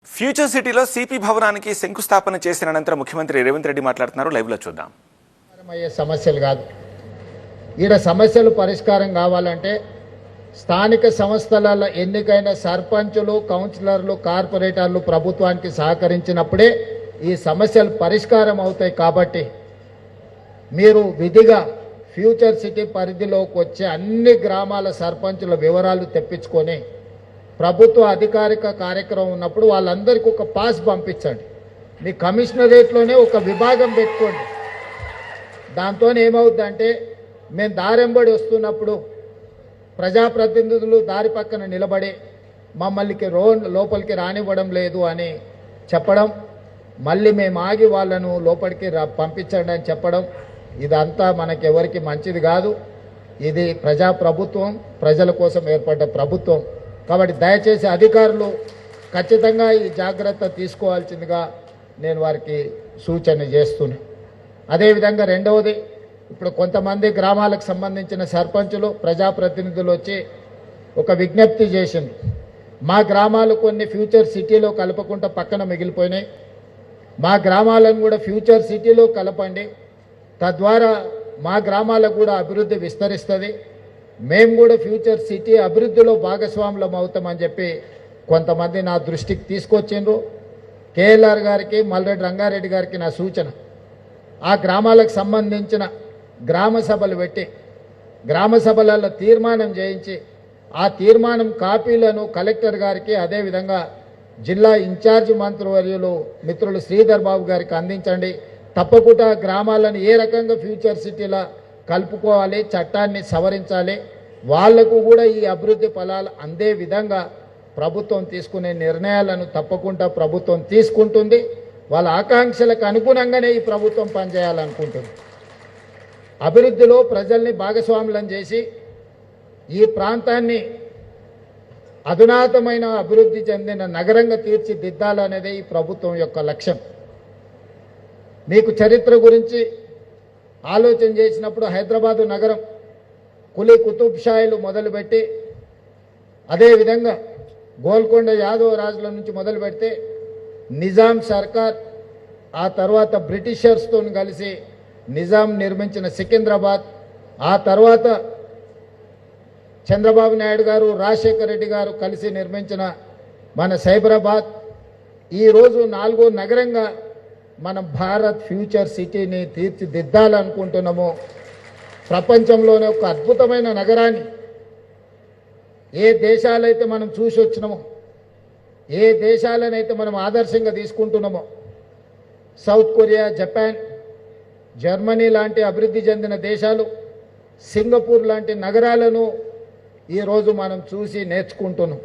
Future సిటీలో CP భవనానికి శంకుస్థాపన చేసిన అనంతరం ముఖ్యమంత్రి రేవంత్ రెడ్డి మాట్లాడుతున్నారు. లైవ్ లో చూద్దాం. సమస్యలు కాదు, ఈడ సమస్యలు పరిష్కారం కావాలంటే స్థానిక సంస్థల ఎన్నికైన సర్పంచులు, కౌన్సిలర్లు, కార్పొరేటర్లు ప్రభుత్వానికి సహకరించినప్పుడే ఈ సమస్యలు పరిష్కారం అవుతాయి. కాబట్టి మీరు విధిగా ఫ్యూచర్ సిటీ పరిధిలోకి వచ్చే అన్ని గ్రామాల సర్పంచుల వివరాలు తెప్పించుకొని ప్రభుత్వ అధికారిక కార్యక్రమం ఉన్నప్పుడు వాళ్ళందరికీ ఒక పాస్ పంపించండి. మీ కమిషనరేట్లోనే ఒక విభాగం పెట్టుకోండి. దాంతో ఏమవుతుందంటే మేము దారెంబడి వస్తున్నప్పుడు ప్రజాప్రతినిధులు దారి పక్కన నిలబడి మమ్మల్ని లోపలికి రానివ్వడం లేదు అని చెప్పడం, మళ్ళీ మేము ఆగి వాళ్ళను లోపలికి పంపించండి అని చెప్పడం, ఇదంతా మనకెవరికి మంచిది కాదు. ఇది ప్రజాప్రభుత్వం, ప్రజల కోసం ఏర్పడ్డ ప్రభుత్వం. కాబట్టి దయచేసి అధికారులు ఖచ్చితంగా ఈ జాగ్రత్త తీసుకోవాల్సిందిగా నేను వారికి సూచన చేస్తున్నాను. అదేవిధంగా రెండవది, ఇప్పుడు కొంతమంది గ్రామాలకు సంబంధించిన సర్పంచులు, ప్రజాప్రతినిధులు వచ్చి ఒక విజ్ఞప్తి చేసింది. మా గ్రామాలు కొన్ని ఫ్యూచర్ సిటీలో కలపకుండా పక్కన మిగిలిపోయినాయి, మా గ్రామాలను కూడా ఫ్యూచర్ సిటీలో కలపండి, తద్వారా మా గ్రామాలకు కూడా అభివృద్ధి విస్తరిస్తుంది, మేము కూడా ఫ్యూచర్ సిటీ అభివృద్ధిలో భాగస్వాములం అవుతామని చెప్పి కొంతమంది నా దృష్టికి తీసుకొచ్చిండ్రు. కేఎల్ఆర్ గారికి, మల్రెడ్డి రంగారెడ్డి గారికి నా సూచన, ఆ గ్రామాలకు సంబంధించిన గ్రామ సభలు పెట్టి గ్రామ సభలలో తీర్మానం చేయించి ఆ తీర్మానం కాపీలను కలెక్టర్ గారికి, అదేవిధంగా జిల్లా ఇన్ఛార్జ్ మంత్రివర్యులు మిత్రులు శ్రీధర్ బాబు గారికి అందించండి. తప్పకుండా గ్రామాలను ఏ రకంగా ఫ్యూచర్ సిటీలా కలుపుకోవాలి, చట్టాన్ని సవరించాలి, వాళ్లకు కూడా ఈ అభివృద్ధి ఫలాలు అందే విధంగా ప్రభుత్వం తీసుకునే నిర్ణయాలను తప్పకుండా ప్రభుత్వం తీసుకుంటుంది. వాళ్ళ ఆకాంక్షలకు అనుగుణంగానే ఈ ప్రభుత్వం పనిచేయాలనుకుంటుంది. అభివృద్ధిలో ప్రజల్ని భాగస్వాములను చేసి ఈ ప్రాంతాన్ని అధునాతమైన అభివృద్ధి చెందిన నగరంగా తీర్చిదిద్దాలనేదే ఈ ప్రభుత్వం యొక్క లక్ష్యం. మీకు చరిత్ర గురించి ఆలోచన చేసినప్పుడు హైదరాబాదు నగరం కులీ కుతుబ్ షాయిలు మొదలుపెట్టి, అదేవిధంగా గోల్కొండ యాదవ రాజుల నుంచి మొదలు పెడితే నిజాం సర్కార్, ఆ తర్వాత బ్రిటిషర్స్తో కలిసి నిజాం నిర్మించిన సికింద్రాబాద్, ఆ తర్వాత చంద్రబాబు నాయుడు గారు, రాజశేఖర రెడ్డి గారు కలిసి నిర్మించిన మన సైబరాబాద్, ఈరోజు 4వ నగరంగా మనం భారత్ ఫ్యూచర్ సిటీని తీర్చిదిద్దాలనుకుంటున్నాము. ప్రపంచంలోనే ఒక అద్భుతమైన నగరాన్ని ఏ దేశాలైతే మనం చూసి వచ్చినామో, ఏ దేశాలనైతే మనం ఆదర్శంగా తీసుకుంటున్నామో, సౌత్ కొరియా, జపాన్, జర్మనీ లాంటి అభివృద్ధి చెందిన దేశాలు, సింగపూర్ లాంటి నగరాలను ఈరోజు మనం చూసి నేర్చుకుంటున్నాం.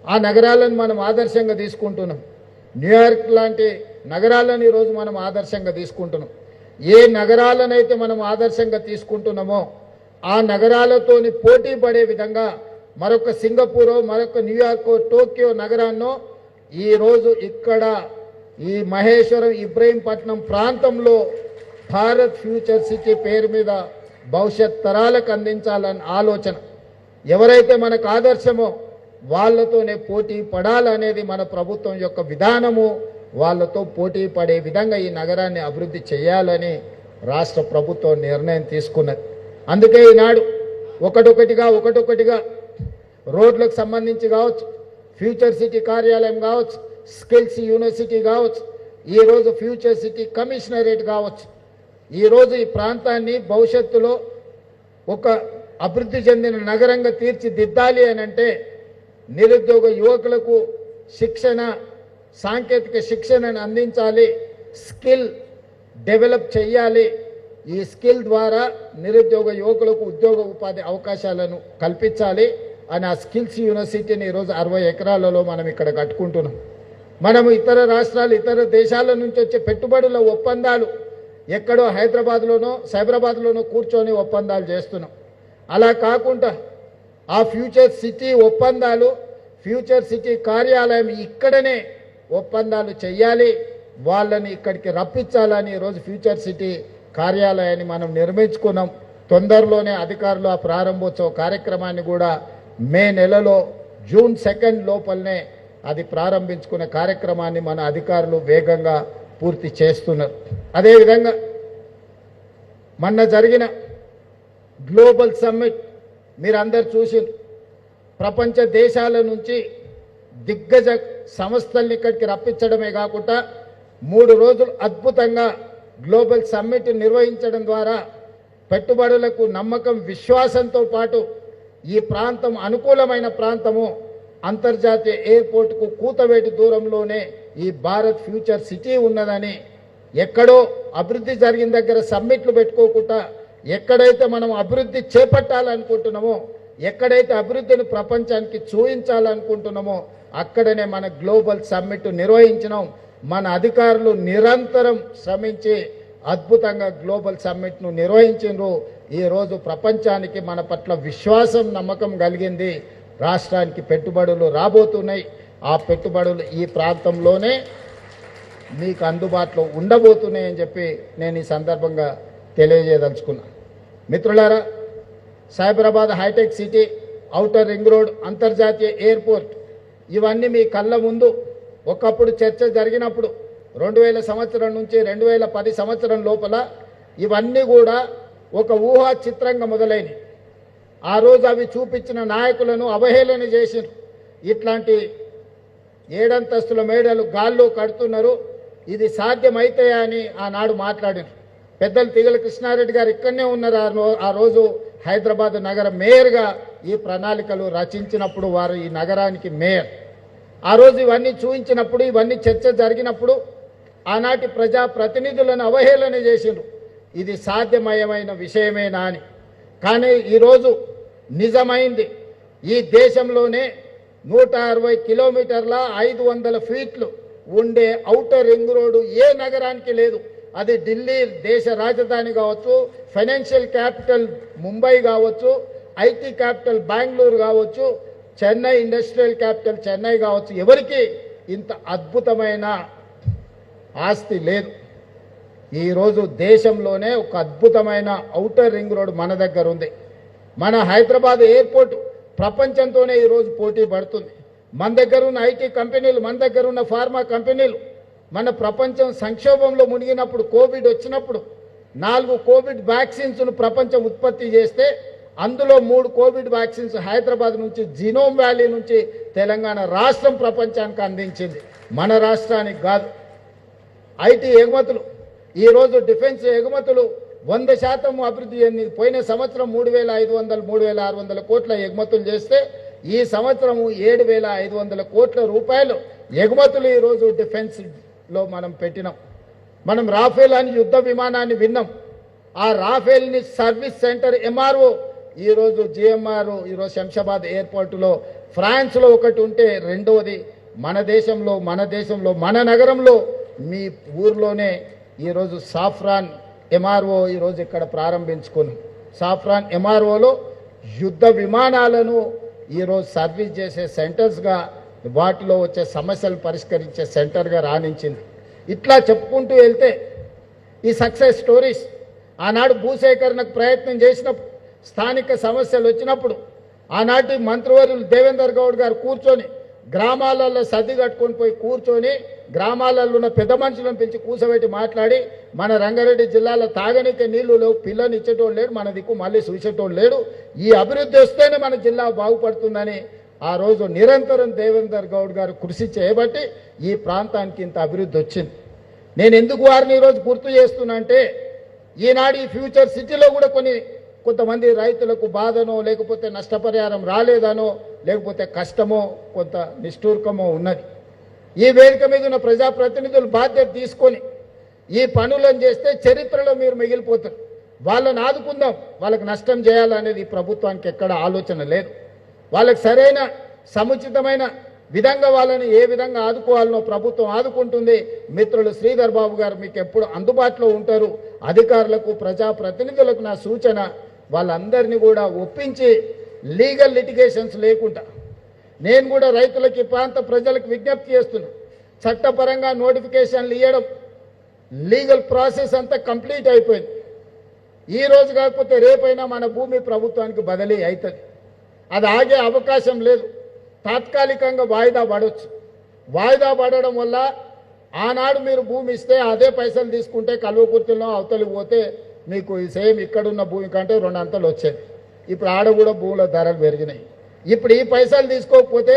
ఆ నగరాలను మనం ఆదర్శంగా తీసుకుంటున్నాం. న్యూయార్క్ లాంటి నగరాలను ఈరోజు మనం ఆదర్శంగా తీసుకుంటున్నాం. ఏ నగరాలనైతే మనం ఆదర్శంగా తీసుకుంటున్నామో ఆ నగరాలతోని పోటీ పడే విధంగా మరొక సింగపూరో, మరొక న్యూయార్కో, టోక్యో నగరాన్నో ఈరోజు ఇక్కడ ఈ మహేశ్వరం, ఇబ్రహీంపట్నం ప్రాంతంలో భారత్ ఫ్యూచర్ సిటీ పేరు మీద భవిష్యత్ తరాలకు అందించాలని ఆలోచన. ఎవరైతే మనకు ఆదర్శమో వాళ్ళతోనే పోటీ పడాలనేది మన ప్రభుత్వం యొక్క విధానము. వాళ్ళతో పోటీ పడే విధంగా ఈ నగరాన్ని అభివృద్ధి చేయాలని రాష్ట్ర ప్రభుత్వం నిర్ణయం తీసుకున్నది. అందుకే ఈనాడు ఒకటొకటిగా రోడ్లకు సంబంధించి కావచ్చు, ఫ్యూచర్ సిటీ కార్యాలయం కావచ్చు, స్కిల్స్ యూనివర్సిటీ కావచ్చు, ఈరోజు ఫ్యూచర్ సిటీ కమిషనరేట్ కావచ్చు, ఈరోజు ఈ ప్రాంతాన్ని భవిష్యత్తులో ఒక అభివృద్ధి చెందిన నగరంగా తీర్చిదిద్దాలి అని అంటే నిరుద్యోగ యువకులకు శిక్షణ, సాంకేతిక శిక్షణను అందించాలి, స్కిల్ డెవలప్ చేయాలి. ఈ స్కిల్ ద్వారా నిరుద్యోగ యువకులకు ఉద్యోగ ఉపాధి అవకాశాలను కల్పించాలి అని ఆ స్కిల్స్ యూనివర్సిటీని ఈరోజు 60 ఎకరాలలో మనం ఇక్కడ కట్టుకుంటున్నాం. మనము ఇతర రాష్ట్రాలు, ఇతర దేశాల నుంచి వచ్చే పెట్టుబడుల ఒప్పందాలు ఎక్కడో హైదరాబాద్లోనో, సైబరాబాద్లోనో కూర్చొని ఒప్పందాలు చేస్తున్నాం. అలా కాకుండా ఆ ఫ్యూచర్ సిటీ ఒప్పందాలు, ఫ్యూచర్ సిటీ కార్యాలయం ఇక్కడనే ఒప్పందాలు చేయాలి, వాళ్ళని ఇక్కడికి రప్పించాలని ఈరోజు ఫ్యూచర్ సిటీ కార్యాలయాన్ని మనం నిర్మించుకున్నాం. తొందరలోనే అధికారులు ఆ ప్రారంభోత్సవ కార్యక్రమాన్ని కూడా మే నెలలో జూన్ 2 లోపలనే అది ప్రారంభించుకునే కార్యక్రమాన్ని మన అధికారులు వేగంగా పూర్తి చేస్తున్నారు. అదేవిధంగా మొన్న జరిగిన గ్లోబల్ సమ్మిట్ మీరందరూ చూసి ప్రపంచ దేశాల నుంచి దిగ్గజ సంస్థల్ని ఇక్కడికి రప్పించడమే కాకుండా 3 రోజులు అద్భుతంగా గ్లోబల్ సమ్మిట్ నిర్వహించడం ద్వారా పెట్టుబడులకు నమ్మకం విశ్వాసంతో పాటు ఈ ప్రాంతం అనుకూలమైన ప్రాంతము, అంతర్జాతీయ ఎయిర్పోర్టుకు కూతవేటి దూరంలోనే ఈ భారత్ ఫ్యూచర్ సిటీ ఉన్నదని, ఎక్కడో అభివృద్ధి జరిగిన దగ్గర సమ్మిట్లు పెట్టుకోకుండా ఎక్కడైతే మనం అభివృద్ధి చేపట్టాలనుకుంటున్నామో, ఎక్కడైతే అభివృద్ధిని ప్రపంచానికి చూపించాలనుకుంటున్నామో అక్కడనే మన గ్లోబల్ సమ్మిట్ నిర్వహించినాం. మన అధికారులు నిరంతరం శ్రమించి అద్భుతంగా గ్లోబల్ సమ్మిట్ను నిర్వహించారు. ఈరోజు ప్రపంచానికి మన పట్ల విశ్వాసం నమ్మకం కలిగింది. రాష్ట్రానికి పెట్టుబడులు రాబోతున్నాయి. ఆ పెట్టుబడులు ఈ ప్రాంతంలోనే మీకు అందుబాటులో ఉండబోతున్నాయని చెప్పి నేను ఈ సందర్భంగా తెలియజేయదలుచుకున్నా. మిత్రులారా, Cyberabad hitech city, outer ring road, అంతర్జాతీయ ఎయిర్పోర్ట్ ఇవన్నీ మీ కళ్ళ ముందు ఒకప్పుడు చర్చ జరిగినప్పుడు 2000 సంవత్సరం నుంచి 2010 సంవత్సరం లోపల ఇవన్నీ కూడా ఒక ఊహా చిత్రంగా మొదలైనవి. ఆ రోజు అవి చూపించిన నాయకులను అవహేళన చేసినారు. ఇట్లాంటి 7 అంతస్తుల మేడలు గాల్లో కడుతున్నారు, ఇది సాధ్యమైతాయా అని ఆనాడు మాట్లాడారు. పెద్దలు తిగల కృష్ణారెడ్డి గారు ఇక్కడనే ఉన్నారు. ఆ రోజు హైదరాబాద్ నగర మేయర్గా ఈ ప్రణాళికలు రచించినప్పుడు వారు ఈ నగరానికి మేయర్. ఆ రోజు ఇవన్నీ చూపించినప్పుడు, ఇవన్నీ చర్చ జరిగినప్పుడు ఆనాటి ప్రజా ప్రతినిధులను అవహేళన చేసిండ్రు, ఇది సాధ్యమయమైన విషయమేనా అని. కానీ ఈరోజు నిజమైంది. ఈ దేశంలోనే 160 కిలోమీటర్ల 500 ఫీట్లు ఉండే ఔటర్ రింగ్ రోడ్డు ఏ నగరానికి లేదు. అది ఢిల్లీ దేశ రాజధాని కావచ్చు, ఫైనాన్షియల్ క్యాపిటల్ ముంబై కావచ్చు, ఐటీ క్యాపిటల్ బెంగళూరు కావచ్చు, చెన్నై ఇండస్ట్రియల్ క్యాపిటల్ చెన్నై కావచ్చు, ఎవరికి ఇంత అద్భుతమైన ఆస్తి లేదు. ఈరోజు దేశంలోనే ఒక అద్భుతమైన ఔటర్ రింగ్ రోడ్ మన దగ్గర ఉంది. మన హైదరాబాద్ ఎయిర్పోర్ట్ ప్రపంచంతోనే ఈరోజు పోటీ పడుతుంది. మన దగ్గర ఉన్న ఐటీ కంపెనీలు, మన దగ్గర ఉన్న ఫార్మా కంపెనీలు, మన ప్రపంచం సంక్షోభంలో మునిగినప్పుడు, కోవిడ్ వచ్చినప్పుడు 4 కోవిడ్ వ్యాక్సిన్స్ను ప్రపంచం ఉత్పత్తి చేస్తే అందులో 3 కోవిడ్ వ్యాక్సిన్స్ హైదరాబాద్ నుంచి, జినోమ్ వ్యాలీ నుంచి తెలంగాణ రాష్ట్రం ప్రపంచానికి అందించింది, మన రాష్ట్రానికి కాదు. ఐటీ ఎగుమతులు, ఈరోజు డిఫెన్స్ ఎగుమతులు 100% అభివృద్ధి చెందింది. పోయిన సంవత్సరం 3500, 3600 కోట్ల ఎగుమతులు చేస్తే ఈ సంవత్సరం 7500 కోట్ల రూపాయలు ఎగుమతులు ఈరోజు డిఫెన్స్లో మనం పెట్టినాం. మనం రాఫేల్ అని యుద్ధ విమానాన్ని విన్నాం. ఆ రాఫేల్ని సర్వీస్ సెంటర్ ఎంఆర్ఓ ఈరోజు జిఎంఆర్ ఈరోజు శంషాబాద్ ఎయిర్పోర్టులో, ఫ్రాన్స్లో ఒకటి ఉంటే రెండవది మన దేశంలో మన నగరంలో మీ ఊర్లోనే ఈరోజు సాఫ్రాన్ ఎంఆర్ఓ ఈరోజు ఇక్కడ ప్రారంభించుకున్నాం. సాఫ్రాన్ ఎంఆర్ఓలో యుద్ధ విమానాలను ఈరోజు సర్వీస్ చేసే సెంటర్స్గా, వాటిలో వచ్చే సమస్యలు పరిష్కరించే సెంటర్గా రాణించింది. ఇట్లా చెప్పుకుంటూ వెళ్తే ఈ సక్సెస్ స్టోరీస్, ఆనాడు భూసేకరణకు ప్రయత్నం చేసినప్పుడు, స్థానిక సమస్యలు వచ్చినప్పుడు ఆనాటి మంత్రివర్యులు దేవేందర్ గౌడ్ గారు కూర్చొని గ్రామాలలో సర్ది కట్టుకొని పోయి కూర్చొని గ్రామాలలో ఉన్న పెద్ద మనుషులను పిలిచి కూర్చోబెట్టి మాట్లాడి, మన రంగారెడ్డి జిల్లాలో తాగనీకే నీళ్లు లేవు, పిల్లని ఇచ్చేటోళ్ళు లేడు, మన దిక్కు మళ్ళీ చూసేటోళ్ళు లేడు, ఈ అభివృద్ధి వస్తేనే మన జిల్లా బాగుపడుతుందని ఆ రోజు నిరంతరం దేవేందర్ గౌడ్ గారు కృషి చేయబట్టి ఈ ప్రాంతానికి ఇంత అభివృద్ధి వచ్చింది. నేను ఎందుకు వారిని ఈరోజు గుర్తు చేస్తున్నా అంటే, ఈనాడు ఈ ఫ్యూచర్ సిటీలో కూడా కొంతమంది రైతులకు బాధనో, లేకపోతే నష్టపరిహారం రాలేదనో, లేకపోతే కష్టమో, కొంత నిష్ఠూర్కమో ఉన్నది. ఈ వేదిక మీద ఉన్న ప్రజాప్రతినిధులు బాధ్యత తీసుకొని ఈ పనులను చేస్తే చరిత్రలో మీరు మిగిలిపోతారు. వాళ్ళని ఆదుకుందాం, వాళ్ళకి నష్టం చేయాలనేది ఈ ప్రభుత్వానికి ఎక్కడ ఆలోచన లేదు. వాళ్ళకి సరైన సముచితమైన విధంగా వాళ్ళని ఏ విధంగా ఆదుకోవాలనో ప్రభుత్వం ఆదుకుంటుంది. మిత్రులు శ్రీధర్ బాబు గారు మీకు ఎప్పుడు అందుబాటులో ఉంటారు. అధికారులకు, ప్రజాప్రతినిధులకు నా సూచన, వాళ్ళందరినీ కూడా ఒప్పించి లీగల్ లిటిగేషన్స్ లేకుండా, నేను కూడా రైతులకి, ప్రాంత ప్రజలకు విజ్ఞప్తి చేస్తున్నా, చట్టపరంగా నోటిఫికేషన్లు ఇవ్వడం, లీగల్ ప్రాసెస్ అంతా కంప్లీట్ అయిపోయింది. ఈ రోజు కాకపోతే రేపైనా మన భూమి ప్రభుత్వానికి బదిలీ అవుతుంది. అది ఆగే అవకాశం లేదు. తాత్కాలికంగా వాయిదా పడవచ్చు. వాయిదా పడడం వల్ల ఆనాడు మీరు భూమి ఇస్తే అదే పైసలు తీసుకుంటే కల్వకుర్తిలో అవతలికి పోతే మీకు ఈ సేమ్ ఇక్కడున్న భూమి కంటే 2 అంతలు వచ్చేది. ఇప్పుడు ఆడ కూడా భూముల ధరలు పెరిగినాయి. ఇప్పుడు ఈ పైసలు తీసుకోకపోతే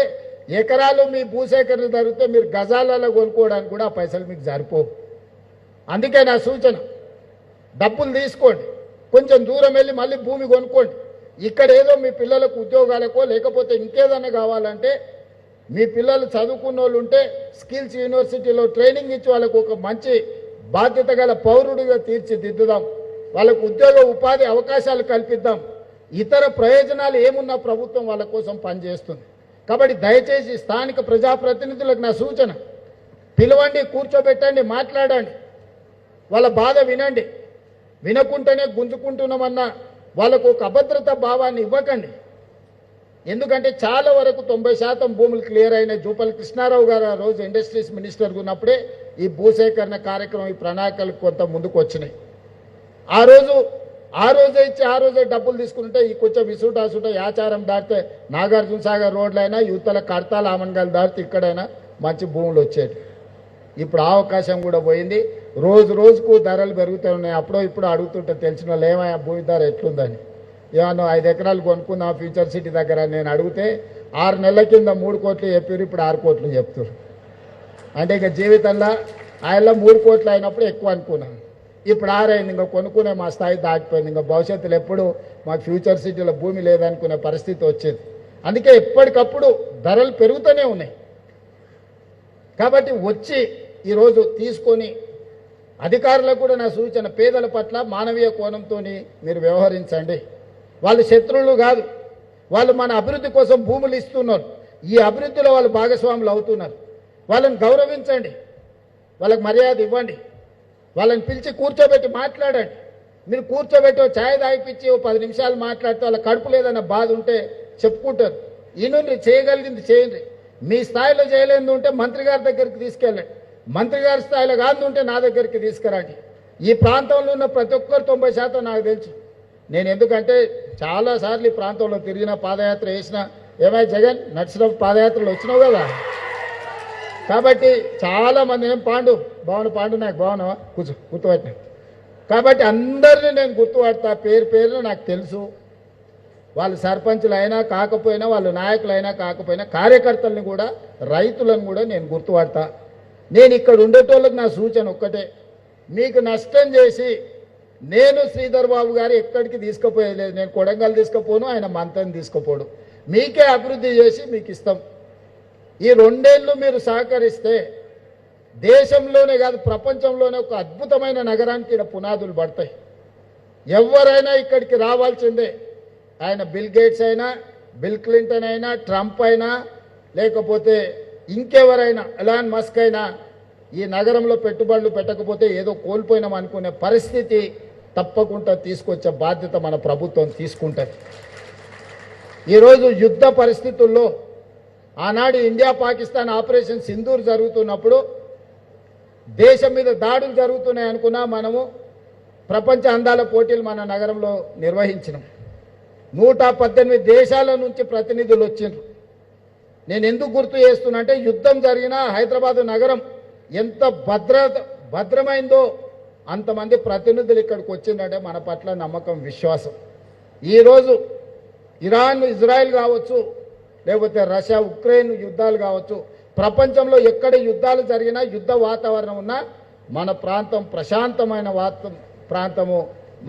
ఎకరాలు మీ భూసేకరణ జరిగితే మీరు గజాలలో కొనుక్కోవడానికి కూడా ఆ పైసలు మీకు సరిపోవు. అందుకే నా సూచన, డబ్బులు తీసుకోండి, కొంచెం దూరం వెళ్ళి మళ్ళీ భూమి కొనుక్కోండి. ఇక్కడ ఏదో మీ పిల్లలకు ఉద్యోగాలకో లేకపోతే ఇంకేదన్నా కావాలంటే మీ పిల్లలు చదువుకున్న వాళ్ళు ఉంటే స్కిల్స్ యూనివర్సిటీలో ట్రైనింగ్ ఇచ్చి వాళ్ళకు ఒక మంచి బాధ్యత గల పౌరుడిగా తీర్చిదిద్దుదాం. వాళ్ళకు ఉద్యోగ ఉపాధి అవకాశాలు కల్పిద్దాం. ఇతర ప్రయోజనాలు ఏమున్నా ప్రభుత్వం వాళ్ళ కోసం పనిచేస్తుంది. కాబట్టి దయచేసి స్థానిక ప్రజాప్రతినిధులకు నా సూచన, పిలవండి, కూర్చోబెట్టండి, మాట్లాడండి, వాళ్ళ బాధ వినండి. వినకుంటేనే గుంజుకుంటున్నామన్న వాళ్ళకు ఒక అభద్రత భావాన్ని ఇవ్వకండి. ఎందుకంటే చాలా వరకు 90% భూములు క్లియర్ అయిన జూపల్లి కృష్ణారావు గారు ఆ రోజు ఇండస్ట్రీస్ మినిస్టర్గా ఉన్నప్పుడే ఈ భూసేకరణ కార్యక్రమం, ఈ ప్రణాళికలు కొంత ముందుకు వచ్చినాయి. ఆ రోజే ఇచ్చి ఆ రోజే డబ్బులు తీసుకుంటే ఈ కొంచెం విసుటాసుట ఆచారం దాటితే నాగార్జున సాగర్ రోడ్లైనా యువతల కడతాల ఆమన్గాలు దాటితే ఇక్కడైనా మంచి భూములు వచ్చేది. ఇప్పుడు ఆ అవకాశం కూడా పోయింది. రోజు రోజుకు ధరలు పెరుగుతూ ఉన్నాయి. అప్పుడో ఇప్పుడు అడుగుతుంటే తెలిసిన వాళ్ళు ఏమయ్యా భూమి ధర ఎట్లుందని, ఏమన్నా 5 ఎకరాలు కొనుక్కుందాం ఫ్యూచర్ సిటీ దగ్గర నేను అడిగితే 6 నెలల కింద 3 కోట్లు చెప్పారు, ఇప్పుడు 6 కోట్లు చెప్తారు. అంటే ఇక జీవితంలో ఆయనలో 3 కోట్లు అయినప్పుడు ఎక్కువ అనుకున్నాను, ఇప్పుడు 6 అయింది. ఇంకా కొనుక్కునే మా స్థాయి దాటిపోయింది. ఇంకా భవిష్యత్తులో ఎప్పుడు మాకు ఫ్యూచర్ సిటీలో భూమి లేదనుకునే పరిస్థితి వచ్చేది. అందుకే ఎప్పటికప్పుడు ధరలు పెరుగుతూనే ఉన్నాయి. కాబట్టి వచ్చి ఈరోజు తీసుకొని అధికారులకు కూడా నా సూచన, పేదల పట్ల మానవీయ కోణంతో మీరు వ్యవహరించండి. వాళ్ళు శత్రువులు కాదు, వాళ్ళు మన అభివృద్ధి కోసం భూములు ఇస్తున్నారు. ఈ అభివృద్ధిలో వాళ్ళు భాగస్వాములు అవుతున్నారు. వాళ్ళని గౌరవించండి, వాళ్ళకి మర్యాద ఇవ్వండి, వాళ్ళని పిలిచి కూర్చోబెట్టి మాట్లాడండి. మీరు కూర్చోబెట్టి ఛాయ్ తాగిపించి 10 నిమిషాలు మాట్లాడితే వాళ్ళ కడుపు లేదన్న బాధ ఉంటే చెప్పుకుంటారు. ఈయన చేయగలిగింది చేయండి. మీ స్థాయిలో చేయలేని ఉంటే మంత్రి గారి దగ్గరికి తీసుకెళ్ళండి, మంత్రి గారి స్థాయిలో కాదు ఉంటే నా దగ్గరికి తీసుకురండి. ఈ ప్రాంతంలో ఉన్న ప్రతి ఒక్కరు 90% నాకు తెలుసు. నేను ఎందుకంటే చాలాసార్లు ఈ ప్రాంతంలో తిరిగిన, పాదయాత్ర చేసిన. ఏమై జగన్ నడిచినప్పుడు పాదయాత్రలు వచ్చినావు కదా. కాబట్టి చాలామంది పాండు పాండు నాకు బాగున్నావా గుర్తుపట్టిన. కాబట్టి అందరినీ నేను గుర్తుపడతా, పేరున నాకు తెలుసు. వాళ్ళు సర్పంచులు అయినా కాకపోయినా, వాళ్ళు నాయకులైనా కాకపోయినా, కార్యకర్తల్ని కూడా, రైతులను కూడా నేను గుర్తుపడతా. నేను ఇక్కడ ఉండేటోళ్ళకి నా సూచన ఒక్కటే, మీకు నష్టం చేసి నేను శ్రీధర్ బాబు గారు ఎక్కడికి తీసుకుపోయలేదు. నేను కొడంగల్ తీసుకుపోను, ఆయన మంతని తీసుకుపోడు. మీకే అభివృద్ధి చేసి మీకు ఇస్తాం. ఈ 2 ఏళ్ళు మీరు సహకరిస్తే దేశంలోనే కాదు ప్రపంచంలోనే ఒక అద్భుతమైన నగరానికి ఇక్కడ పునాదులు పడతాయి. ఎవరైనా ఇక్కడికి రావాల్సిందే. ఆయన బిల్ గేట్స్ అయినా, బిల్ క్లింటన్ అయినా, ట్రంప్ అయినా, లేకపోతే ఇంకెవరైనా, ఎలాన్ మస్క్ అయినా ఈ నగరంలో పెట్టుబడులు పెట్టకపోతే ఏదో కోల్పోయినాం అనుకునే పరిస్థితి తప్పకుండా తీసుకొచ్చే బాధ్యత మన ప్రభుత్వం తీసుకుంటుంది. ఈరోజు యుద్ధ పరిస్థితుల్లో ఆనాడు ఇండియా పాకిస్తాన్ ఆపరేషన్ సింధూర్ జరుగుతున్నప్పుడు దేశం మీద దాడులు జరుగుతున్నాయి అనుకున్నా మనము ప్రపంచ అందాల పోటీలు మన నగరంలో నిర్వహించినాం. 118 దేశాల నుంచి ప్రతినిధులు వచ్చిండ్రు. నేను ఎందుకు గుర్తు చేస్తున్నా అంటే యుద్ధం జరిగిన హైదరాబాద్ నగరం ఎంత భద్రమైందో అంతమంది ప్రతినిధులు ఇక్కడికి వచ్చిందంటే మన పట్ల నమ్మకం, విశ్వాసం. ఈరోజు ఇరాన్ ఇజ్రాయెల్ కావచ్చు, లేకపోతే రష్యా ఉక్రెయిన్ యుద్ధాలు కావచ్చు, ప్రపంచంలో ఎక్కడ యుద్ధాలు జరిగినా, యుద్ధ వాతావరణం ఉన్నా మన ప్రాంతం ప్రశాంతమైన ప్రాంతము.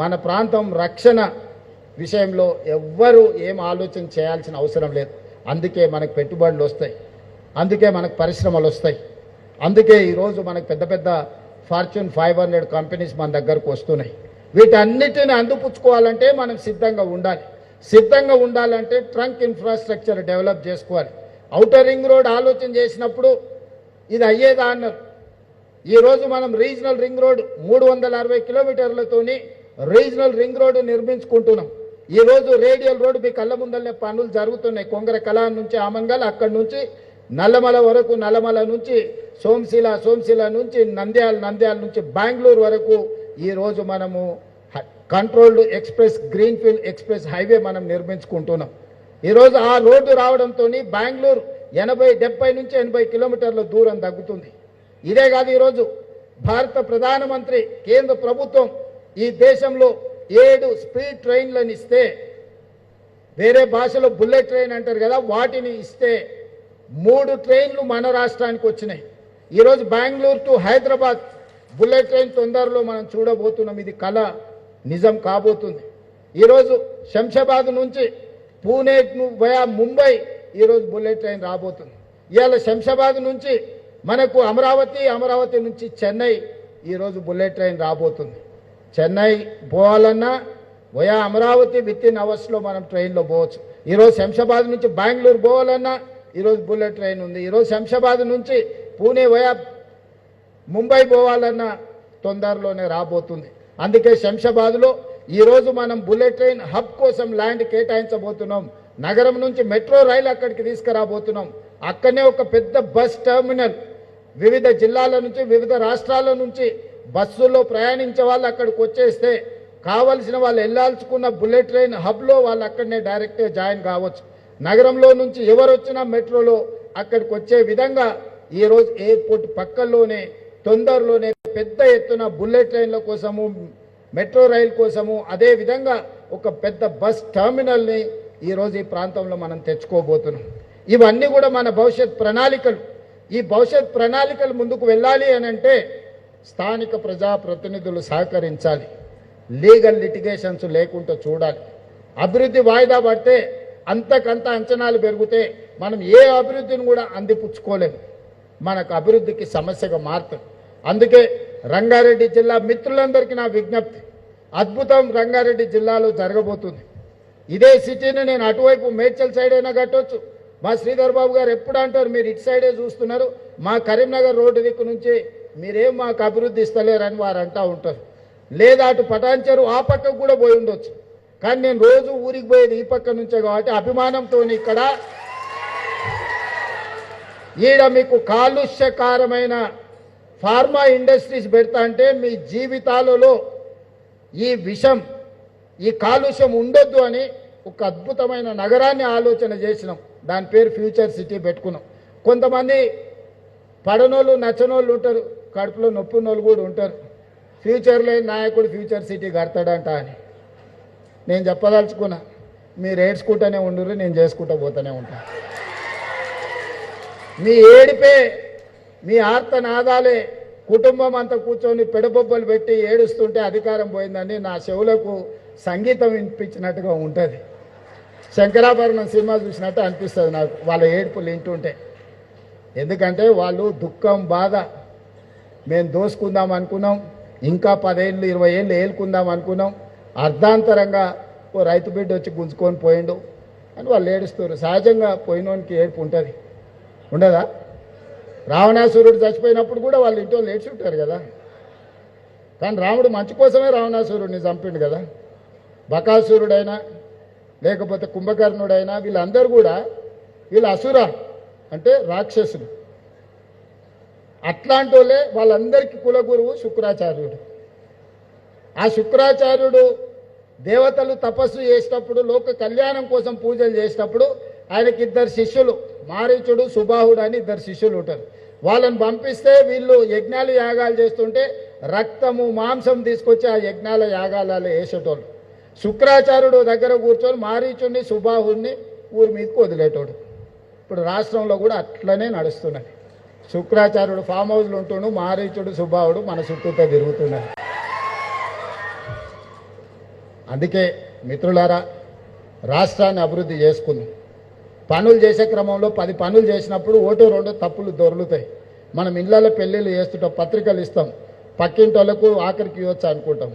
మన ప్రాంతం రక్షణ విషయంలో ఎవ్వరూ ఏం ఆలోచన చేయాల్సిన అవసరం లేదు. అందుకే మనకు పెట్టుబడులు వస్తాయి, అందుకే మనకు పరిశ్రమలు వస్తాయి, అందుకే ఈరోజు మనకు పెద్ద పెద్ద ఫార్చ్యూన్ 500 కంపెనీస్ మన దగ్గరకు వస్తున్నాయి. వీటన్నిటిని అందిపుచ్చుకోవాలంటే మనం సిద్ధంగా ఉండాలి. సిద్ధంగా ఉండాలంటే ట్రంక్ ఇన్ఫ్రాస్ట్రక్చర్ డెవలప్ చేసుకోవాలి. ఔటర్ రింగ్ రోడ్ ఆలోచన చేసినప్పుడు ఇది అయ్యేదా అన్నారు. ఈరోజు మనం రీజనల్ రింగ్ రోడ్ 360 కిలోమీటర్లతోని రీజనల్ రింగ్ రోడ్డు నిర్మించుకుంటున్నాం. ఈరోజు రేడియల్ రోడ్డు మీ కళ్ళ ముందరనే పనులు జరుగుతున్నాయి. కొంగర కళా నుంచి ఆమంగల్, అక్కడి నుంచి నల్లమల వరకు, నల్లమల నుంచి సోమశిల నుంచి నంద్యాల నుంచి బెంగళూరు వరకు ఈరోజు మనము controlled express, greenfield express highway మనం నిర్మించుకుంటున్నాం. ఈరోజు ఆ రోడ్డు రావడంతో బెంగళూరు 70 నుంచి 80 కిలోమీటర్ల దూరం తగ్గుతుంది. ఇదే కాదు, ఈరోజు భారత ప్రధానమంత్రి కేంద్ర ప్రభుత్వం ఈ దేశంలో 7 స్పీడ్ ట్రైన్లను ఇస్తే, వేరే భాషలో బుల్లెట్ ట్రైన్ అంటారు కదా, వాటిని ఇస్తే 3 ట్రైన్లు మన రాష్ట్రానికి వచ్చినాయి. ఈరోజు Bengaluru to Hyderabad bullet train తొందరలో మనం చూడబోతున్నాం. ఇది కళ నిజం కాబోతుంది. ఈరోజు శంషాబాద్ నుంచి పూణే వయా ముంబై ఈరోజు బుల్లెట్ ట్రైన్ రాబోతుంది. ఇవాళ శంషాబాద్ నుంచి మనకు అమరావతి నుంచి చెన్నై ఈరోజు బుల్లెట్ ట్రైన్ రాబోతుంది. చెన్నై పోవాలన్నా వయా అమరావతి వితిన్ అవర్స్లో మనం ట్రైన్లో పోవచ్చు. ఈరోజు శంషాబాద్ నుంచి బెంగళూరు పోవాలన్నా ఈరోజు బుల్లెట్ ట్రైన్ ఉంది. ఈరోజు శంషాబాద్ నుంచి పూణే వయా ముంబై పోవాలన్నా తొందరలోనే రాబోతుంది. అందుకే శంషాబాద్లో ఈరోజు మనం బుల్లెట్ ట్రైన్ హబ్ కోసం ల్యాండ్ కేటాయించబోతున్నాం. నగరం నుంచి మెట్రో రైలు అక్కడికి తీసుకురాబోతున్నాం. అక్కడనే ఒక పెద్ద బస్ టెర్మినల్, వివిధ జిల్లాల నుంచి వివిధ రాష్ట్రాల నుంచి బస్సుల్లో ప్రయాణించే వాళ్ళు అక్కడికి వచ్చేస్తే కావలసిన వాళ్ళు వెళ్ళాల్చుకున్న బుల్లెట్ ట్రైన్ హబ్లో వాళ్ళు అక్కడనే డైరెక్ట్గా జాయిన్ కావచ్చు. నగరంలో నుంచి ఎవరు వచ్చినా మెట్రోలో అక్కడికి వచ్చే విధంగా ఈరోజు ఎయిర్పోర్ట్ పక్కల్లోనే తొందరలోనే పెద్ద ఎత్తున బుల్లెట్ ట్రైన్ల కోసము, మెట్రో రైలు కోసము, అదే విధంగా ఒక పెద్ద బస్ టెర్మినల్ని ఈరోజు ఈ ప్రాంతంలో మనం తెచ్చుకోబోతున్నాం. ఇవన్నీ కూడా మన భవిష్యత్ ప్రణాళికలు. ఈ భవిష్యత్ ప్రణాళికలు ముందుకు వెళ్ళాలి అని అంటే స్థానిక ప్రజాప్రతినిధులు సహకరించాలి. లీగల్ లిటిగేషన్స్ లేకుండా చూడాలి. అభివృద్ధి వాయిదా పడితే అంతకంత అంచనాలు పెరిగితే మనం ఏ అభివృద్ధిని కూడా అందిపుచ్చుకోలేము. మనకు అభివృద్ధికి సమస్యగా మారుతుంది. అందుకే రంగారెడ్డి జిల్లా మిత్రులందరికీ నా విజ్ఞప్తి, అద్భుతం రంగారెడ్డి జిల్లాలో జరగబోతుంది. ఇదే సిటీని నేను అటువైపు మేడ్చల్ సైడ్ అయినా కట్టవచ్చు. మా శ్రీధర్ బాబు గారు ఎప్పుడు అంటారు, మీరు ఇటు సైడే చూస్తున్నారు, మా కరీంనగర్ రోడ్డు దిక్కు నుంచి మీరేం మాకు అభివృద్ధి ఇస్తలేరని వారు అంటూ ఉంటారు. లేదా అటు పటాన్చెరు ఆ పక్కకు కూడా పోయి ఉండొచ్చు. కానీ నేను రోజు ఊరికి పోయేది ఈ పక్క నుంచే కాబట్టి అభిమానంతో ఇక్కడ ఈడ మీకు కాలుష్యకారమైన ఫార్మా ఇండస్ట్రీస్ పెడతా అంటే మీ జీవితాలలో ఈ విషం, ఈ కాలుష్యం ఉండొద్దు అని ఒక అద్భుతమైన నగరాన్ని ఆలోచన చేసినాం. దాని పేరు ఫ్యూచర్ సిటీ పెట్టుకున్నాం. కొంతమంది పడనోళ్ళు నచ్చనోళ్ళు ఉంటారు, కడుపులో నొప్పున్నోళ్ళు కూడా ఉంటారు. ఫ్యూచర్లో నాయకుడు ఫ్యూచర్ సిటీ కడతాడంట అని నేను చెప్పదలుచుకున్నా. మీరు ఏడ్చుకుంటూనే ఉండరు, నేను చేసుకుంటూ పోతూనే ఉంటాను. మీ ఏడిపే, మీ ఆర్తనాదాలే కుటుంబం అంతా కూర్చొని పెడబొబ్బలు పెట్టి ఏడుస్తుంటే అధికారం పోయిందని నా చెవులకు సంగీతం వినిపించినట్టుగా ఉంటుంది. శంకరాభరణం సినిమా చూసినట్టు అనిపిస్తుంది నాకు వాళ్ళ ఏడుపులు వింటుంటే. ఎందుకంటే వాళ్ళు దుఃఖం, బాధ, మేము దోసుకుందాం అనుకున్నాం, ఇంకా 10 ఏళ్ళు 20 ఏళ్ళు ఏలుకుందాం అనుకున్నాం, అర్ధాంతరంగా ఓ రైతు బిడ్డ వచ్చి గుంజుకొని పోయిండు అని వాళ్ళు ఏడుస్తారు. సహజంగా పోయినోనికి ఏడుపు ఉంటుంది, ఉండదా? రావణాసురుడు చచ్చిపోయినప్పుడు కూడా వాళ్ళు ఇంట్లో ఏడ్చుంటారు కదా. కానీ రాముడు మంచి కోసమే రావణాసురుడిని చంపిండు కదా. బకాసురుడైనా లేకపోతే కుంభకర్ణుడైనా వీళ్ళందరూ కూడా వీళ్ళు అసుర అంటే రాక్షసులు. అట్లాంటి వాళ్ళే వాళ్ళందరికీ కులగురువు శుక్రాచార్యుడు. ఆ శుక్రాచార్యుడు దేవతలు తపస్సు చేసేటప్పుడు, లోక కళ్యాణం కోసం పూజలు చేసేటప్పుడు ఆయనకి 2 శిష్యులు, మారీచుడు, సుబాహుడు అని 2 శిష్యులు ఉంటారు. వాళ్ళని పంపిస్తే వీళ్ళు యజ్ఞాలు యాగాలు చేస్తుంటే రక్తము మాంసం తీసుకొచ్చి ఆ యజ్ఞాల యాగాలలో వేసేటోళ్ళు. శుక్రాచార్యుడు దగ్గర కూర్చొని మారీచుడిని సుబాహుడిని ఊరి మీదకి వదిలేటోడు. ఇప్పుడు రాష్ట్రంలో కూడా అట్లనే నడుస్తున్నది. శుక్రాచార్యుడు ఫామ్ హౌస్లు ఉంటుండు, మారీచుడు సుబాహుడు మన చుట్టూతో తిరుగుతున్నారు. అందుకే మిత్రులారా, రాష్ట్రాన్ని అభివృద్ధి చేసుకుందాం. పనులు చేసే క్రమంలో 10 పనులు చేసినప్పుడు 1-2 తప్పులు దొరుకుతాయి. మనం ఇళ్లలో పెళ్ళిళ్ళు చేస్తుంటాం, పత్రికలు ఇస్తాం, పక్కింటి వాళ్ళకు ఆఖరికి ఇవ్వచ్చు అనుకుంటాం.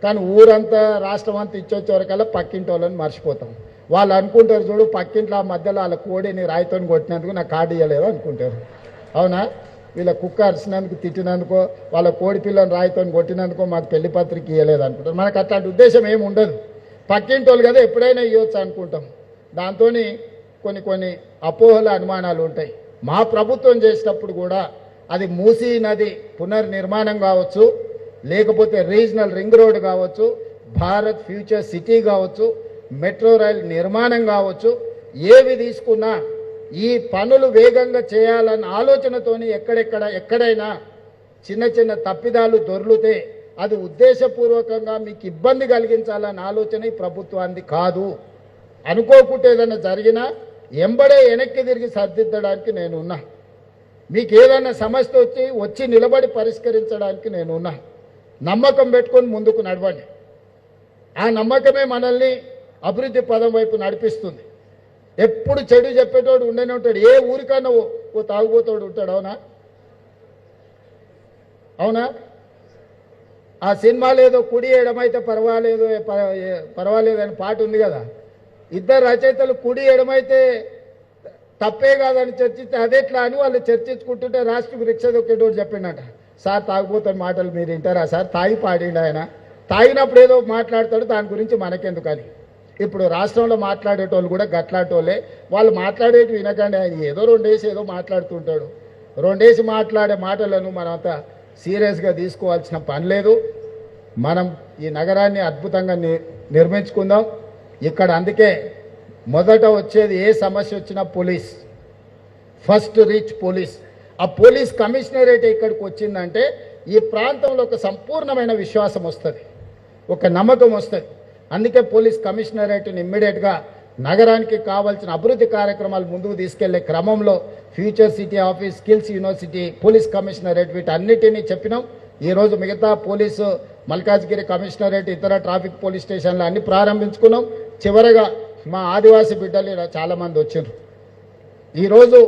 కానీ ఊరంతా రాష్ట్రం అంతా ఇచ్చొచ్చే వరకల్లా పక్కింటి వాళ్ళని మర్చిపోతాం. వాళ్ళు అనుకుంటారు, చూడు పక్కింట్లో ఆ మధ్యలో వాళ్ళ కోడిని రాయితోని కొట్టినందుకు నాకు కార్డు ఇవ్వలేదు అనుకుంటారు. అవునా? వీళ్ళ కుక్క అరిచినందుకు, తిట్టినందుకో, వాళ్ళ కోడి పిల్లని రాయితోని కొట్టినందుకో మాకు పెళ్లి పత్రిక ఇవ్వలేదు అనుకుంటారు. మనకు అట్లాంటి ఉద్దేశం ఏమి ఉండదు. పక్కింటి వాళ్ళు కదా ఎప్పుడైనా ఇవ్వచ్చు అనుకుంటాం. దాంతో కొన్ని అపోహల అనుమానాలు ఉంటాయి. మా ప్రభుత్వం చేసేటప్పుడు కూడా అది మూసీ నది పునర్నిర్మాణం కావచ్చు, లేకపోతే రీజనల్ రింగ్ రోడ్ కావచ్చు, భారత్ ఫ్యూచర్ సిటీ కావచ్చు, మెట్రో రైల్ నిర్మాణం కావచ్చు, ఏవి తీసుకున్నా ఈ పనులు వేగంగా చేయాలన్న ఆలోచనతోని ఎక్కడైనా చిన్న చిన్న తప్పిదాలు దొర్లితే అది ఉద్దేశపూర్వకంగా మీకు ఇబ్బంది కలిగించాలన్న ఆలోచన ఈ ప్రభుత్వానికి కాదు. అనుకోకుంటే ఏదైనా జరిగినా ఎంబడే వెనక్కి తిరిగి సర్దిద్దడానికి నేనున్నా. మీకు ఏదైనా సమస్య వచ్చి నిలబడి పరిష్కరించడానికి నేనున్నా. నమ్మకం పెట్టుకొని ముందుకు నడవండి. ఆ నమ్మకమే మనల్ని అభివృద్ధి పదం వైపు నడిపిస్తుంది. ఎప్పుడు చెడు చెప్పేటోడు ఉండనే ఉంటాడు. ఏ ఊరికన్నా ఓ తాగుబోతోడు ఉంటాడు. అవునా? ఆ సినిమాలో ఏదో కుడి ఎడమైతే పర్వాలేదు అని పాట ఉంది కదా. ఇద్దరు రచయితలు కుడి ఎడమైతే తప్పే కాదని చర్చిస్తే అదెట్లా అని వాళ్ళు చర్చించుకుంటుంటే రాష్ట్రకు రిక్ష దొక్కేటోడు చెప్పిండట, సార్ తాగిపోతున్న మాటలు మీరు వింటారా సార్? తాగి పాడిండు ఆయన. తాగినప్పుడు ఏదో మాట్లాడతాడు, దాని గురించి మనకెందుకని. ఇప్పుడు రాష్ట్రంలో మాట్లాడేటోళ్ళు కూడా గట్లాటోళ్ళే. వాళ్ళు మాట్లాడేటి వినకండి. ఆయన ఏదో రెండేసి ఏదో మాట్లాడుతుంటాడు. రెండేసి మాట్లాడే మాటలను మనంతా సీరియస్గా తీసుకోవాల్సిన పని లేదు. మనం ఈ నగరాన్ని అద్భుతంగా నిర్మించుకుందాం. ఇక్కడ అందుకే మొదట వచ్చేది ఏ సమస్య వచ్చినా పోలీస్, ఫస్ట్ రీచ్ పోలీస్. ఆ పోలీస్ కమిషనరేట్ ఇక్కడికి వచ్చిందంటే ఈ ప్రాంతంలో ఒక సంపూర్ణమైన విశ్వాసం వస్తుంది, ఒక నమ్మకం వస్తుంది. అందుకే పోలీస్ కమిషనరేట్ని ఇమ్మీడియట్గా నగరానికి కావాల్సిన అభివృద్ధి కార్యక్రమాలు ముందుకు తీసుకెళ్లే క్రమంలో future city office, skills university, police commissionerate వీటన్నిటినీ చెప్పినాం. ఈరోజు మిగతా పోలీసు మల్కాజ్గిరి కమిషనరేట్, ఇతర ట్రాఫిక్ పోలీస్ స్టేషన్లు అన్ని ప్రారంభించుకున్నాం. చివరగా మా ఆదివాసీ బిడ్డలు ఇలా చాలామంది వచ్చారు. ఈరోజు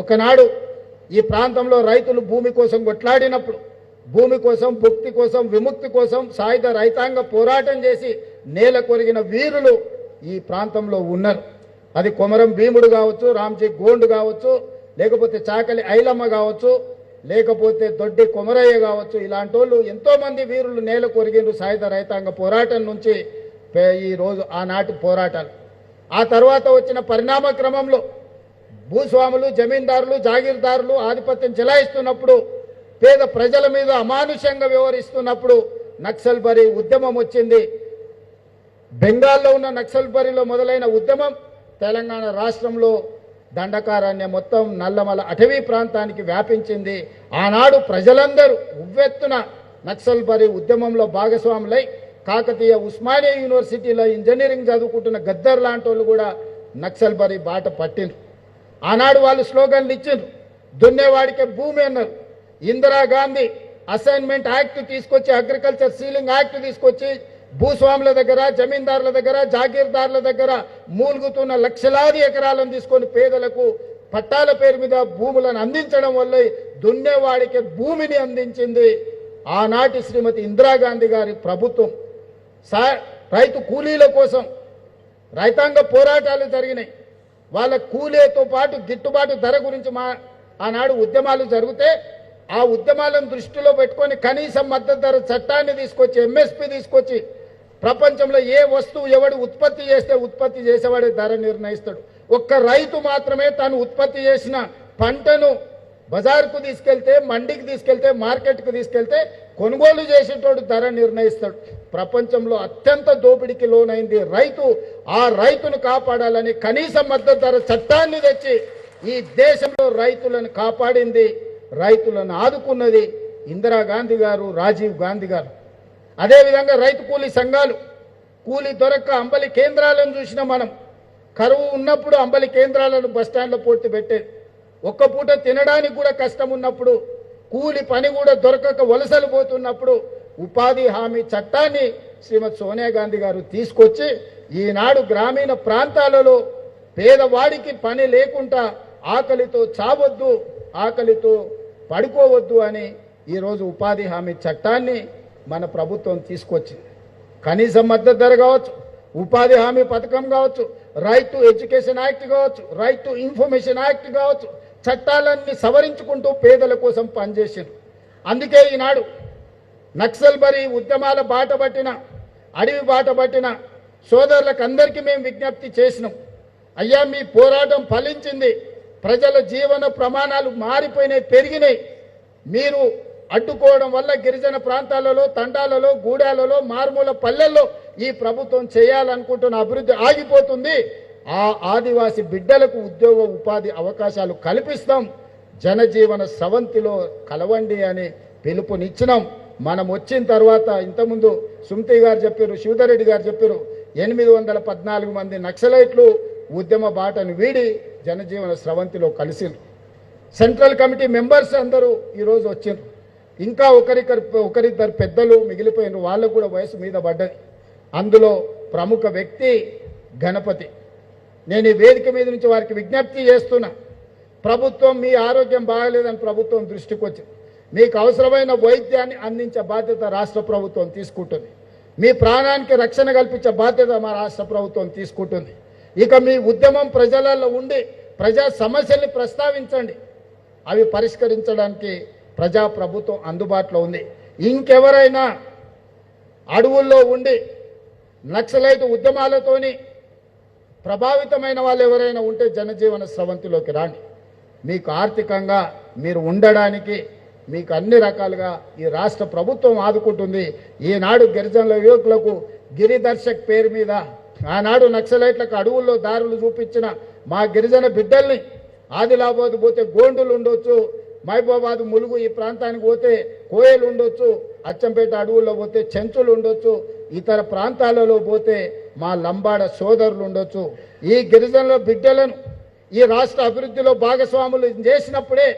ఒకనాడు ఈ ప్రాంతంలో రైతులు భూమి కోసం కొట్లాడినప్పుడు, భూమి కోసం, భుక్తి కోసం, విముక్తి కోసం సాయుధ రైతాంగ పోరాటం చేసి నేల కొరిగిన వీరులు ఈ ప్రాంతంలో ఉన్నారు. అది కొమరం భీముడు కావచ్చు, రామ్జీ గోండు కావచ్చు, లేకపోతే చాకలి ఐలమ్మ కావచ్చు, లేకపోతే దొడ్డి కొమరయ్య కావచ్చు. ఇలాంటి వాళ్ళు ఎంతోమంది వీరులు నేల కొరిగిండ్రు సాయుధ రైతాంగ పోరాటం నుంచి. ఈరోజు ఆనాటి పోరాటాలు ఆ తర్వాత వచ్చిన పరిణామ క్రమంలో భూస్వాములు, జమీందారులు, జాగీర్దారులు ఆధిపత్యం చెలాయిస్తున్నప్పుడు, పేద ప్రజల మీద అమానుషంగా వ్యవహరిస్తున్నప్పుడు నక్సల్బరీ ఉద్యమం వచ్చింది. బెంగాల్లో ఉన్న నక్సల్బరీలో మొదలైన ఉద్యమం తెలంగాణ రాష్ట్రంలో దండకారణ్యం మొత్తం నల్లమల అటవీ ప్రాంతానికి వ్యాపించింది. ఆనాడు ప్రజలందరూ ఉవ్వెత్తున నక్సల్బరీ ఉద్యమంలో భాగస్వాములై కాకతీయ ఉస్మానియా యూనివర్సిటీలో ఇంజనీరింగ్ చదువుకుంటున్న గద్దర్ లాంటి వాళ్ళు కూడా నక్సల్బరీ బాట పట్టిండ్రు. ఆనాడు వాళ్ళు స్లోగన్లు ఇచ్చిండ్రు. దున్నేవాడికే భూమి అన్నారు. ఇందిరాగాంధీ అసైన్మెంట్ యాక్ట్ తీసుకొచ్చి, అగ్రికల్చర్ సీలింగ్ యాక్ట్ తీసుకొచ్చి భూస్వాముల దగ్గర, జమీందారుల దగ్గర, జాగీర్దారుల దగ్గర మూలుగుతున్న లక్షలాది ఎకరాలను తీసుకొని పేదలకు పట్టాల పేరు మీద భూములను అందించడం వల్ల దున్నేవాడికి భూమిని అందించింది ఆనాటి శ్రీమతి ఇందిరాగాంధీ గారి ప్రభుత్వం. రైతు కూలీల కోసం రైతాంగ పోరాటాలు జరిగినాయి. వాళ్ళ కూలీతో పాటు గిట్టుబాటు ధర గురించి ఆనాడు ఉద్యమాలు జరిగితే ఆ ఉద్యమాలను దృష్టిలో పెట్టుకొని కనీస మద్దతు ధర చట్టాన్ని తీసుకొచ్చి, ఎంఎస్పీ తీసుకొచ్చి, ప్రపంచంలో ఏ వస్తువు ఎవడు ఉత్పత్తి చేస్తే ఉత్పత్తి చేసేవాడే ధర నిర్ణయిస్తాడు. ఒక్క రైతు మాత్రమే తాను ఉత్పత్తి చేసిన పంటను బజార్కు తీసుకెళ్తే, మండికి తీసుకెళ్తే, మార్కెట్కు తీసుకెళ్తే కొనుగోలు చేసేటోడు ధర నిర్ణయిస్తాడు. ప్రపంచంలో అత్యంత దోపిడీకి లోనైంది రైతు. ఆ రైతును కాపాడాలని కనీస మద్దతు ధర చట్టాన్ని తెచ్చి ఈ దేశంలో రైతులను కాపాడింది, రైతులను ఆదుకున్నది ఇందిరాగాంధీ గారు, రాజీవ్ గాంధీ గారు. అదేవిధంగా రైతు కూలీ సంఘాలు, కూలీ దొరక్క అంబలి కేంద్రాలను చూసిన మనం. కరువు ఉన్నప్పుడు అంబలి కేంద్రాలను బస్టాండ్లో పూర్తి పెట్టేది. ఒక్క పూట తినడానికి కూడా కష్టం ఉన్నప్పుడు, కూలి పని కూడా దొరకక వలసలు పోతున్నప్పుడు ఉపాధి హామీ చట్టాన్ని శ్రీమతి సోనియా గాంధీ గారు తీసుకొచ్చి ఈనాడు గ్రామీణ ప్రాంతాలలో పేదవాడికి పని లేకుండా ఆకలితో చావద్దు, ఆకలితో పడుకోవద్దు అని ఈరోజు ఉపాధి హామీ చట్టాన్ని మన ప్రభుత్వం తీసుకొచ్చింది. కనీస మద్దతు ధర కావచ్చు, ఉపాధి హామీ పథకం కావచ్చు, రైట్ టు ఎడ్యుకేషన్ యాక్ట్ కావచ్చు, రైట్ టు ఇన్ఫర్మేషన్ యాక్ట్ కావచ్చు, చట్టాలన్నీ సవరించుకుంటూ పేదల కోసం పనిచేసింది. అందుకే ఈనాడు నక్సల్బరీ ఉద్యమాల బాట పట్టిన, అడవి బాట పట్టిన సోదరులకు అందరికీ మేము విజ్ఞప్తి చేసినాం. అయ్యా, మీ పోరాటం ఫలించింది. ప్రజల జీవన ప్రమాణాలు మారిపోయినాయి, పెరిగినాయి. మీరు అడ్డుకోవడం వల్ల గిరిజన ప్రాంతాలలో, తండాలలో, గూడాలలో, మారుమూల పల్లెల్లో ఈ ప్రభుత్వం చేయాలనుకుంటున్న అభివృద్ధి ఆగిపోతుంది. ఆ ఆదివాసి బిడ్డలకు ఉద్యోగ ఉపాధి అవకాశాలు కల్పిస్తాం. జనజీవన స్రవంతిలో కలవండి అని పిలుపునిచ్చినాం. మనం వచ్చిన తర్వాత ఇంతకుముందు సుమతి గారు చెప్పారు, శివధర్ రెడ్డి గారు చెప్పారు, 814 మంది నక్సలైట్లు ఉద్యమ బాటను వీడి జనజీవన స్రవంతిలో కలిసిండ్రు. సెంట్రల్ కమిటీ మెంబర్స్ అందరూ ఈరోజు వచ్చిండ్రు. ఇంకా ఒకరిద్దరు పెద్దలు మిగిలిపోయినారు, వాళ్ళకు కూడా వయసు మీద పడ్డది. అందులో ప్రముఖ వ్యక్తి గణపతి. నేను ఈ వేదిక మీద నుంచి వారికి విజ్ఞప్తి చేస్తున్నా, ప్రభుత్వం మీ ఆరోగ్యం బాగలేదని ప్రభుత్వం దృష్టికి వచ్చింది. మీకు అవసరమైన వైద్యాన్ని అందించే బాధ్యత రాష్ట్ర ప్రభుత్వం తీసుకుంటుంది. మీ ప్రాణానికి రక్షణ కల్పించే బాధ్యత మా రాష్ట్ర ప్రభుత్వం తీసుకుంటుంది. ఇక మీ ఉద్యమం ప్రజలలో ఉండి ప్రజా సమస్యల్ని ప్రస్తావించండి, అవి పరిష్కరించడానికి ప్రజా ప్రభుత్వం అందుబాటులో ఉంది. ఇంకెవరైనా అడవుల్లో ఉండి నక్సలైట్ ఉద్యమాలతోని ప్రభావితమైన వాళ్ళు ఎవరైనా ఉంటే జనజీవన స్రవంతిలోకి రాండి. మీకు ఆర్థికంగా మీరు ఉండడానికి మీకు అన్ని రకాలుగా ఈ రాష్ట్ర ప్రభుత్వం ఆదుకుంటుంది. ఈనాడు గిరిజనుల యువకులకు గిరిదర్శక్ పేరు మీద ఆనాడు నక్సలైట్లకు అడవుల్లో దారులు చూపించిన మా గిరిజన బిడ్డల్ని ఆదిలాబాద్ పోతే గోండులు ఉండొచ్చు, మహబూబాబాద్ ములుగు ఈ ప్రాంతానికి పోతే కోయలు ఉండొచ్చు, అచ్చంపేట అడవుల్లో పోతే చెంచులు ఉండొచ్చు, ఇతర ప్రాంతాలలో పోతే మా లంబాడ సోదరులు ఉండొచ్చు. ఈ గిరిజనుల బిడ్డలను ఈ రాష్ట్ర అభివృద్ధిలో భాగస్వాములు చేసినప్పుడే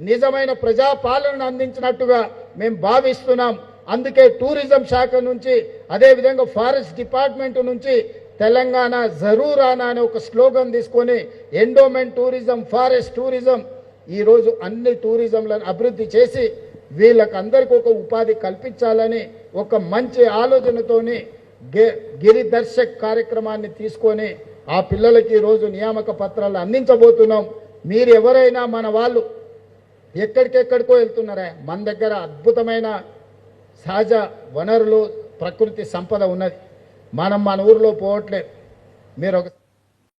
నిజమైన ప్రజాపాలనను అందించినట్టుగా మేము భావిస్తున్నాం. అందుకే టూరిజం శాఖ నుంచి, అదేవిధంగా ఫారెస్ట్ డిపార్ట్మెంట్ నుంచి తెలంగాణ జరూర్ ఆనా అనే ఒక స్లోగన్ తీసుకొని ఎండోమెంట్ టూరిజం, ఫారెస్ట్ టూరిజం, ఈరోజు అన్ని టూరిజంలను అభివృద్ధి చేసి వీళ్ళకందరికీ ఒక ఉపాధి కల్పించాలని ఒక మంచి ఆలోచనతోని గిరిదర్శక్ కార్యక్రమాన్ని తీసుకొని ఆ పిల్లలకి ఈరోజు నియామక పత్రాలు అందించబోతున్నాం. మీరు ఎవరైనా మన వాళ్ళు ఎక్కడికెక్కడికో వెళ్తున్నారా, మన దగ్గర అద్భుతమైన సహజ వనరులు, ప్రకృతి సంపద ఉన్నది. మనం మన ఊరిలో పోవట్లేదు. మీరు ఒక